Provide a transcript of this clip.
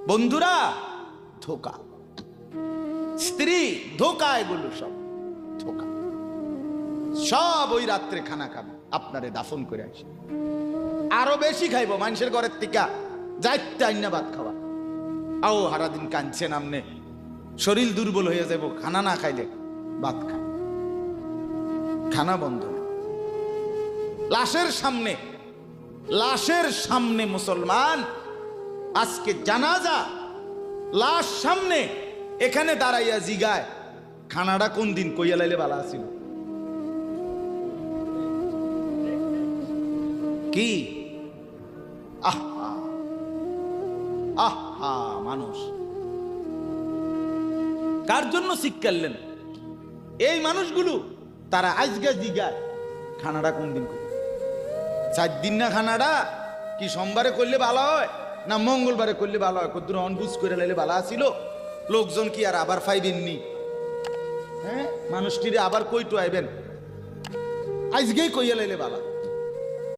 বন্ধুরা ধোকা, স্ত্রী ধোকা, এগুলো সব ধোকা। সব ওই রাত্রে খানা খাবে, আপনারে দাফন করে আসে। আরো বেশি খাইব মানুষের ঘরের থেকে যাইতে আইনা ভাত খাওয়া। আও সারাদিন কাঁদছে নামনে, শরীর দুর্বল হয়ে যাব খানা না খাইলে। ভাত খা, খানা বন্ধ না। লাশের সামনে মুসলমান আজকে জানাজা, লাশ সামনে, এখানে দাঁড়াইয়া জিগায় খানাটা কোন দিন কইয়া লাইলে ভালো আছিল। কি আহা আহা, মানুষ কার জন্য শিক্ষালেন? এই মানুষগুলো তারা আজকে জিগায় খানাটা কোন দিন করবে। 4 দিন না খানাটা কি সোমবারে করলে ভালো হয় না মঙ্গলবারে করলে ভালো হয়? কত অনবুঝ করে লাইলে ভালো আছিল। লোকজন কি আর আবার পাইবেননি? হ্যাঁ, মানুষটিরে আবার কইটো আইবেন, আজকেই কইয়া লাইলে ভালো।